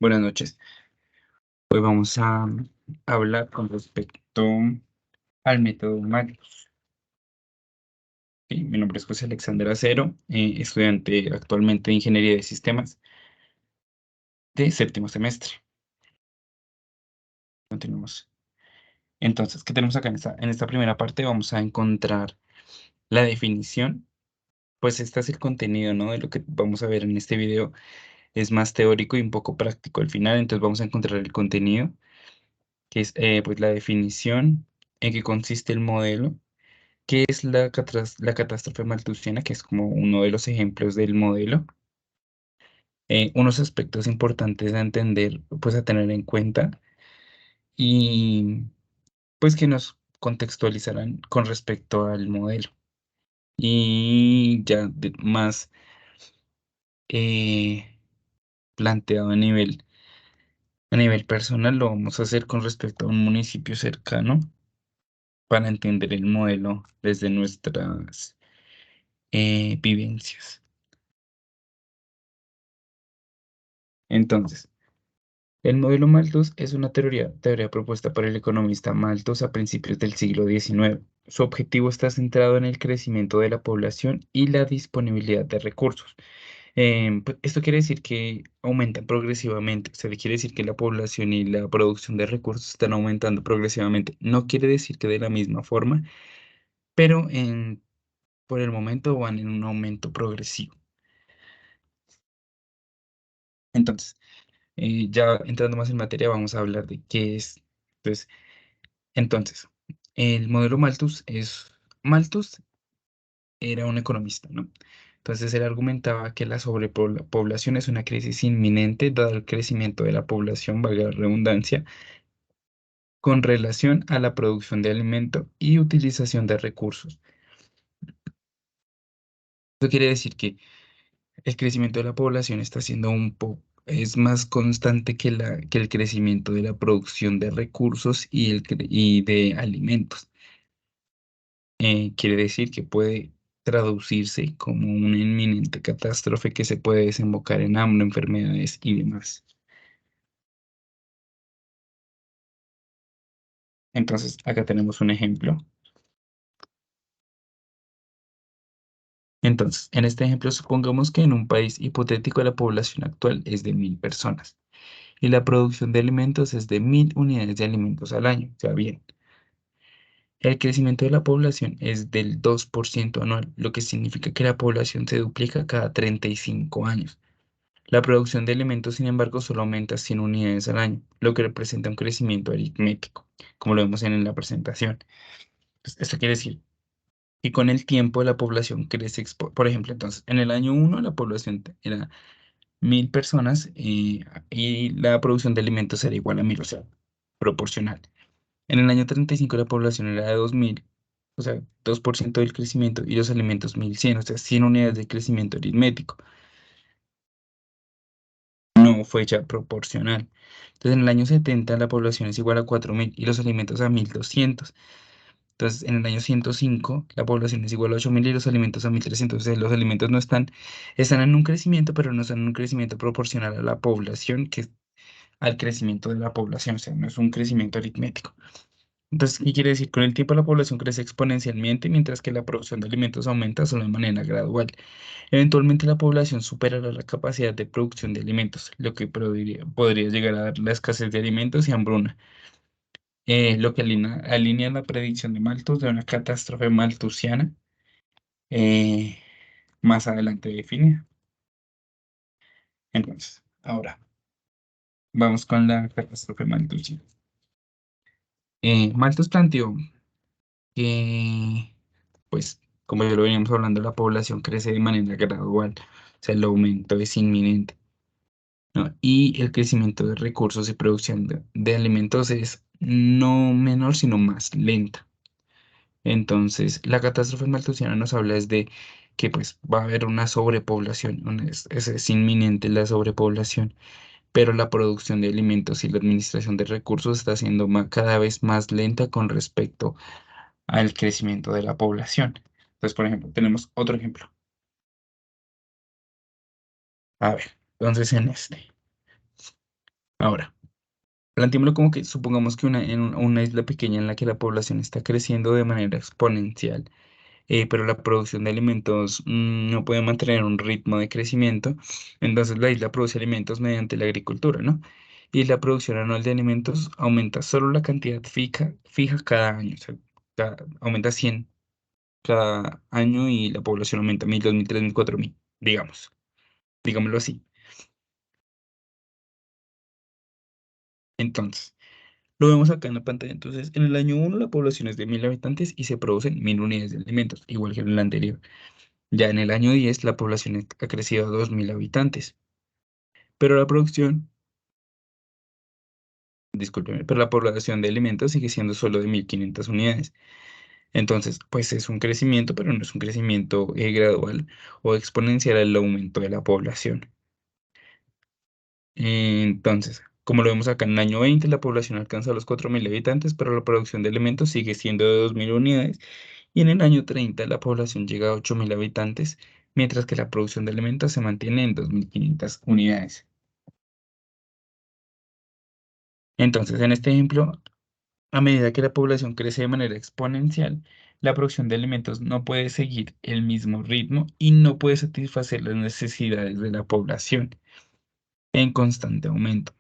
Buenas noches. Hoy vamos a hablar con respecto al método Malthus. Mi nombre es José Alexander Acero, estudiante actualmente de Ingeniería de Sistemas de séptimo semestre. Continuamos. Entonces, ¿qué tenemos acá en esta primera parte? Vamos a encontrar la definición. Pues este es el contenido, ¿no? De lo que vamos a ver en este video. Es más teórico y un poco práctico al final. Entonces vamos a encontrar el contenido, que es pues la definición, en qué consiste el modelo. ¿Qué es la catástrofe malthusiana? Que es como uno de los ejemplos del modelo. Unos aspectos importantes a entender, pues a tener en cuenta y pues que nos contextualizarán con respecto al modelo. Y ya más eh, planteado a nivel personal, lo vamos a hacer con respecto a un municipio cercano para entender el modelo desde nuestras vivencias. Entonces, el modelo Malthus es una teoría propuesta por el economista Malthus a principios del siglo XIX. Su objetivo está centrado en el crecimiento de la población y la disponibilidad de recursos. Pues, esto quiere decir que aumentan progresivamente, o sea, quiere decir que la población y la producción de recursos están aumentando progresivamente. No quiere decir que de la misma forma, pero por el momento van en un aumento progresivo. Entonces, ya entrando más en materia, vamos a hablar de qué es. Entonces, el modelo Malthus era un economista, ¿no? Entonces él argumentaba que la sobrepoblación es una crisis inminente dado el crecimiento de la población, valga la redundancia, con relación a la producción de alimento y utilización de recursos. Eso quiere decir que el crecimiento de la población está siendo es más constante que el crecimiento de la producción de recursos y de alimentos. Quiere decir que puede traducirse como una inminente catástrofe que se puede desembocar en hambre, enfermedades y demás. Entonces, acá tenemos un ejemplo. Entonces, en este ejemplo, supongamos que en un país hipotético la población actual es de 1.000 personas y la producción de alimentos es de 1.000 unidades de alimentos al año. O sea, bien, el crecimiento de la población es del 2% anual, lo que significa que la población se duplica cada 35 años. La producción de alimentos, sin embargo, solo aumenta 100 unidades al año, lo que representa un crecimiento aritmético, como lo vemos en la presentación. Entonces, esto quiere decir que con el tiempo la población crece, por ejemplo, entonces, en el año 1 la población era 1.000 personas y la producción de alimentos era igual a 1.000, o sea, proporcional. En el año 35 la población era de 2.000, o sea, 2% del crecimiento y los alimentos 1.100, o sea, 100 unidades de crecimiento aritmético. No fue ya proporcional. Entonces, en el año 70 la población es igual a 4.000 y los alimentos a 1.200. Entonces, en el año 105 la población es igual a 8.000 y los alimentos a 1.300. O sea, los alimentos no están en un crecimiento, pero no están en un crecimiento proporcional a la población, al crecimiento de la población. O sea, no es un crecimiento aritmético. Entonces, ¿qué quiere decir? Con el tiempo la población crece exponencialmente, mientras que la producción de alimentos aumenta solo de manera gradual. Eventualmente la población superará la capacidad de producción de alimentos, lo que podría llegar a dar la escasez de alimentos y hambruna, lo que alinea la predicción de Malthus de una catástrofe malthusiana, eh, más adelante definida. Entonces, ahora vamos con la catástrofe malthusiana. Malthus planteó que, pues, como ya lo veníamos hablando, la población crece de manera gradual, o sea, el aumento es inminente, ¿no? Y el crecimiento de recursos y producción de alimentos es no menor, sino más lenta. Entonces, la catástrofe malthusiana nos habla es de que pues va a haber una sobrepoblación, es inminente la sobrepoblación, pero la producción de alimentos y la administración de recursos está siendo cada vez más lenta con respecto al crecimiento de la población. Entonces, por ejemplo, tenemos otro ejemplo. A ver, entonces en este. Ahora, planteémoslo como que supongamos que una isla pequeña en la que la población está creciendo de manera exponencial, pero la producción de alimentos no puede mantener un ritmo de crecimiento, entonces la isla produce alimentos mediante la agricultura, ¿no? Y la producción anual de alimentos aumenta solo la cantidad fija cada año, o sea, aumenta 100 cada año y la población aumenta 1000, 2000, 3000, 4000, digamos, digámoslo así. Entonces, lo vemos acá en la pantalla. Entonces, en el año 1 la población es de 1000 habitantes y se producen 1000 unidades de alimentos, igual que en el anterior. Ya en el año 10 la población ha crecido a 2000 habitantes, pero la producción, discúlpeme, pero la población de alimentos sigue siendo solo de 1500 unidades. Entonces, pues es un crecimiento, pero no es un crecimiento gradual o exponencial al aumento de la población. Entonces, como lo vemos acá, en el año 20 la población alcanza los 4000 habitantes, pero la producción de alimentos sigue siendo de 2000 unidades. Y en el año 30 la población llega a 8000 habitantes, mientras que la producción de alimentos se mantiene en 2500 unidades. Entonces, en este ejemplo, a medida que la población crece de manera exponencial, la producción de alimentos no puede seguir el mismo ritmo y no puede satisfacer las necesidades de la población en constante aumento.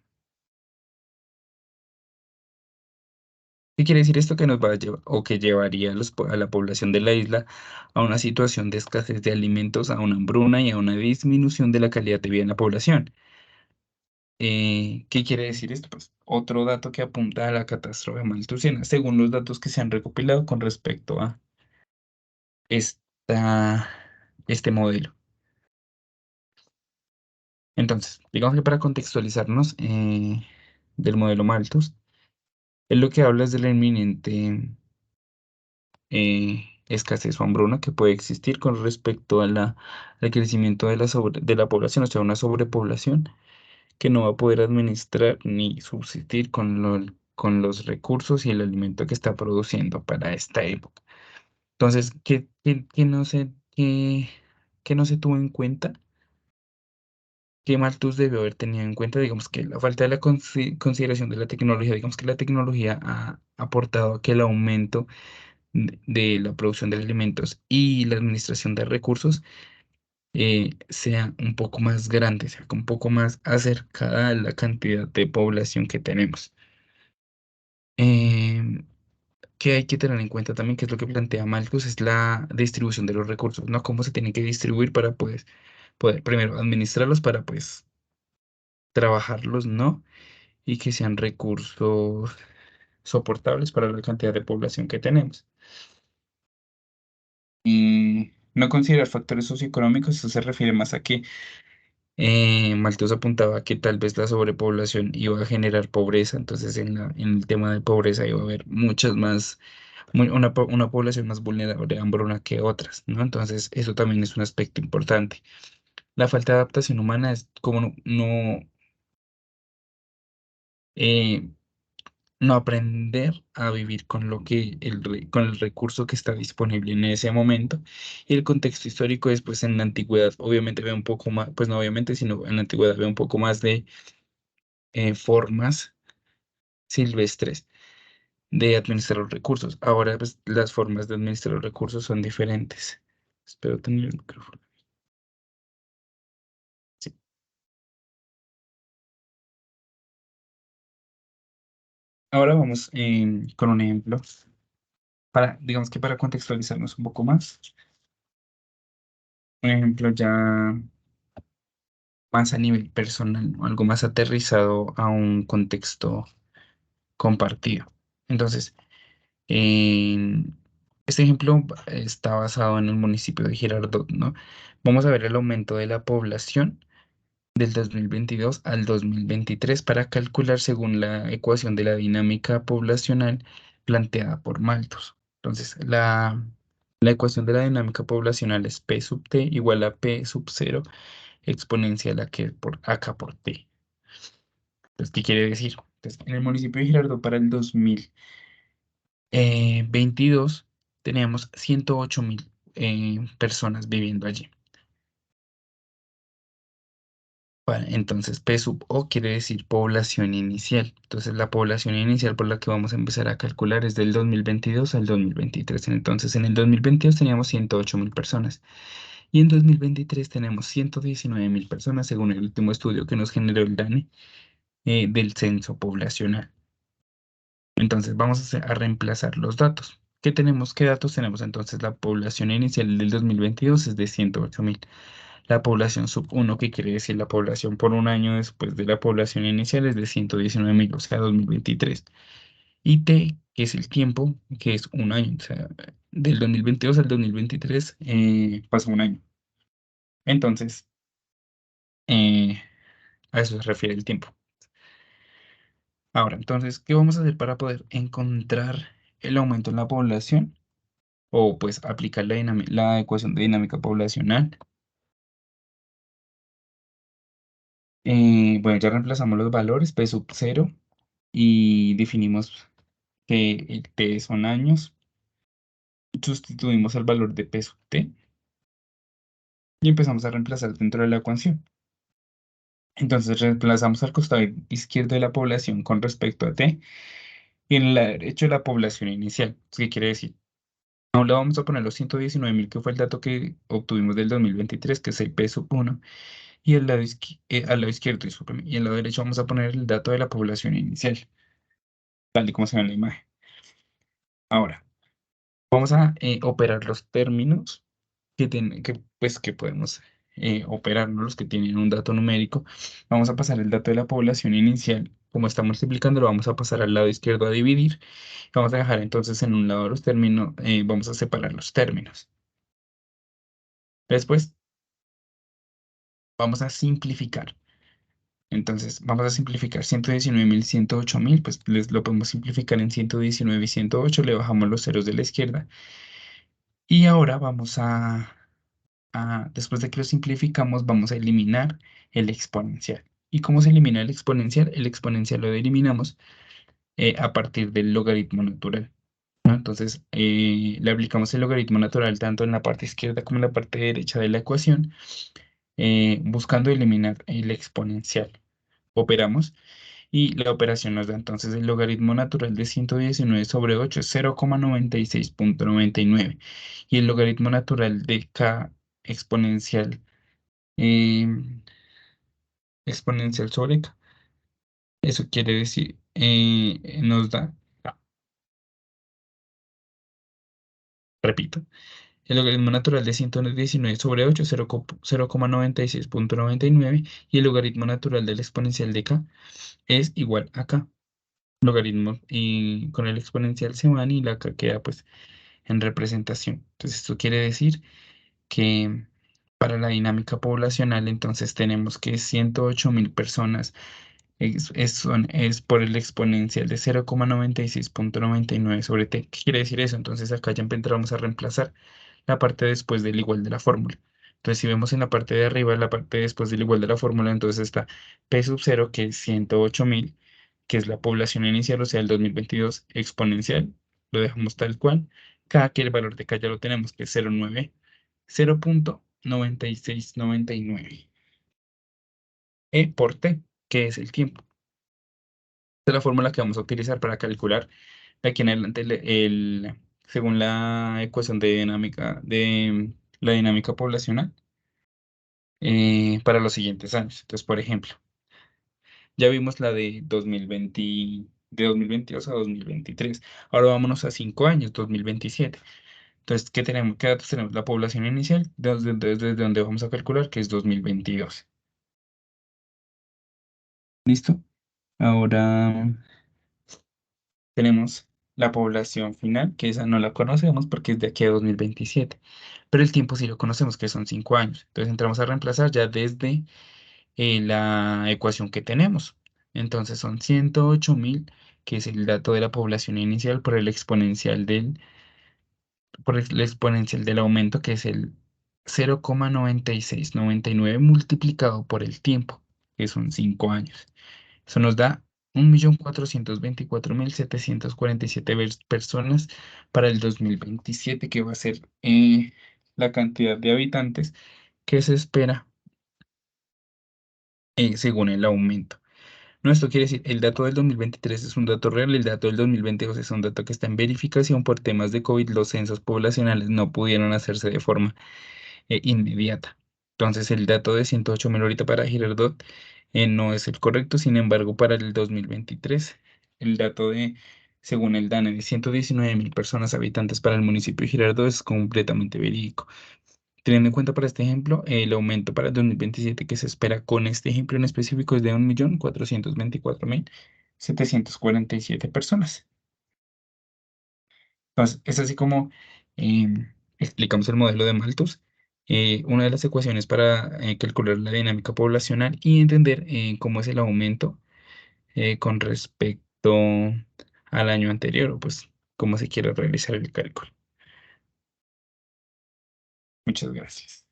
¿Qué quiere decir esto? Que nos va a llevar o que llevaría a, a la población de la isla a una situación de escasez de alimentos, a una hambruna y a una disminución de la calidad de vida en la población. ¿Qué quiere decir esto? Pues otro dato que apunta a la catástrofe maltusiana, según los datos que se han recopilado con respecto a esta, este modelo. Entonces, digamos que para contextualizarnos del modelo Malthus, es lo que habla es de la inminente escasez o hambruna que puede existir con respecto a al crecimiento de de la población, o sea, una sobrepoblación que no va a poder administrar ni subsistir con los recursos y el alimento que está produciendo para esta época. Entonces, qué no se tuvo en cuenta? ¿Qué Malthus debió haber tenido en cuenta? Digamos que la falta de la consideración de la tecnología, digamos que la tecnología ha aportado a que el aumento de la producción de alimentos y la administración de recursos sea un poco más grande, sea un poco más acercada a la cantidad de población que tenemos. Em, que hay que tener en cuenta también, que es lo que plantea Malthus, es la distribución de los recursos, ¿no? Cómo se tienen que distribuir para pues, poder primero administrarlos para pues trabajarlos, ¿no? Y que sean recursos soportables para la cantidad de población que tenemos. Y no considerar factores socioeconómicos, eso se refiere más a que Malthus apuntaba que tal vez la sobrepoblación iba a generar pobreza, entonces en el tema de pobreza iba a haber muchas más, una población más vulnerable a hambruna que otras, ¿no? Entonces eso también es un aspecto importante. La falta de adaptación humana es como eh, no aprender a vivir con lo que con el recurso que está disponible en ese momento. Y el contexto histórico es, pues, en la antigüedad, obviamente ve un poco más, pues no obviamente, sino en la antigüedad ve un poco más de formas silvestres de administrar los recursos. Ahora, pues, las formas de administrar los recursos son diferentes. Espero tener el micrófono. Sí. Ahora vamos con un ejemplo para, digamos que para contextualizarnos un poco más. Un ejemplo ya más a nivel personal, ¿no? Algo más aterrizado a un contexto compartido. Entonces, en- este ejemplo está basado en el municipio de Girardot, ¿no? Vamos a ver el aumento de la población del 2022 al 2023 para calcular según la ecuación de la dinámica poblacional planteada por Malthus. Entonces, la ecuación de la dinámica poblacional es P sub T igual a P sub cero exponencial a que por acá por T. Entonces, ¿qué quiere decir? Entonces, en el municipio de Girardot para el 2022 teníamos 108.000 personas viviendo allí. Vale, entonces P sub O quiere decir población inicial. Entonces la población inicial por la que vamos a empezar a calcular es del 2022 al 2023. Entonces en el 2022 teníamos 108.000 personas y en 2023 tenemos 119.000 personas según el último estudio que nos generó el DANE del censo poblacional. Entonces vamos a reemplazar los datos. ¿Qué tenemos? ¿Qué datos tenemos? Entonces la población inicial del 2022 es de 108.000. La población sub uno, que quiere decir la población por un año después de la población inicial, es de 119.000, o sea, 2023. Y T, que es el tiempo, que es un año, o sea, del 2022 al 2023 pasó un año. Entonces, eh, a eso se refiere el tiempo. Ahora, entonces, ¿qué vamos a hacer para poder encontrar el aumento en la población? O pues aplicar la ecuación de dinámica poblacional. Bueno, ya reemplazamos los valores, P sub 0, y definimos que el T son años. Sustituimos el valor de P sub T y empezamos a reemplazar dentro de la ecuación. Entonces reemplazamos al costado izquierdo de la población con respecto a T y en el lado derecho la población inicial. ¿Qué quiere decir? A un lado vamos a poner los 119.000, que fue el dato que obtuvimos del 2023, que es el P sub 1. Y al lado izquierdo, discúlpeme, y al lado derecho vamos a poner el dato de la población inicial, tal y como se ve en la imagen. Ahora, vamos a operar los términos que podemos operar, ¿no? Los que tienen un dato numérico. Vamos a pasar el dato de la población inicial. Como está multiplicando, lo vamos a pasar al lado izquierdo a dividir. Vamos a dejar entonces en un lado los términos, vamos a separar los términos. Después vamos a simplificar. Entonces, vamos a simplificar 119.000, 108.000, pues lo podemos simplificar en 119 y 108, le bajamos los ceros de la izquierda. Y ahora después de que lo simplificamos, vamos a eliminar el exponencial. ¿Y cómo se elimina el exponencial? El exponencial lo eliminamos a partir del logaritmo natural, ¿no? Entonces, le aplicamos el logaritmo natural tanto en la parte izquierda como en la parte derecha de la ecuación, buscando eliminar el exponencial. Operamos. Y la operación nos da entonces el logaritmo natural de 119 sobre 8 es 0,96.99. Y el logaritmo natural de k exponencial, eh, exponencial sobre k, eso quiere decir, nos da, repito, el logaritmo natural de 119 sobre 8 es 0,96.99 y el logaritmo natural del exponencial de k es igual a k. Logaritmo y con el exponencial se van y la k queda pues en representación. Entonces, esto quiere decir que para la dinámica poblacional, entonces tenemos que 108.000 personas es por el exponencial de 0,96.99 sobre t. ¿Qué quiere decir eso? Entonces, acá ya empezamos a reemplazar la parte después del igual de la fórmula. Entonces, si vemos en la parte de arriba, la parte después del igual de la fórmula, entonces está P sub 0, que es 108.000, que es la población inicial, o sea, el 2022 exponencial, lo dejamos tal cual. K, que el valor de K ya lo tenemos, que es 0,9, 0,9699. E por T, que es el tiempo. Esta es la fórmula que vamos a utilizar para calcular de aquí en adelante según la ecuación de la dinámica poblacional para los siguientes años. Entonces, por ejemplo, ya vimos la de 2020, de 2022 a 2023. Ahora vámonos a 5 años, 2027. Entonces, ¿qué tenemos? ¿Qué datos tenemos? La población inicial, desde donde vamos a calcular, que es 2022. ¿Listo? Ahora tenemos la población final, que esa no la conocemos porque es de aquí a 2027. Pero el tiempo sí lo conocemos, que son 5 años. Entonces entramos a reemplazar ya desde la ecuación que tenemos. Entonces son 108.000, que es el dato de la población inicial por el exponencial del aumento, que es el 0,9699 multiplicado por el tiempo, que son 5 años. Eso nos da 1.424.747 personas para el 2027, que va a ser la cantidad de habitantes que se espera según el aumento. No, esto quiere decir, el dato del 2023 es un dato real, el dato del 2022 es un dato que está en verificación por temas de COVID. Los censos poblacionales no pudieron hacerse de forma inmediata. Entonces, el dato de 108.000 ahorita para Girardot no es el correcto. Sin embargo, para el 2023, el dato según el DANE, de 119.000 personas habitantes para el municipio de Girardot es completamente verídico. Teniendo en cuenta para este ejemplo, el aumento para el 2027 que se espera con este ejemplo en específico es de 1.424.747 personas. Entonces, es así como explicamos el modelo de Malthus, una de las ecuaciones para calcular la dinámica poblacional y entender cómo es el aumento con respecto al año anterior, o pues cómo se quiere realizar el cálculo. Muchas gracias.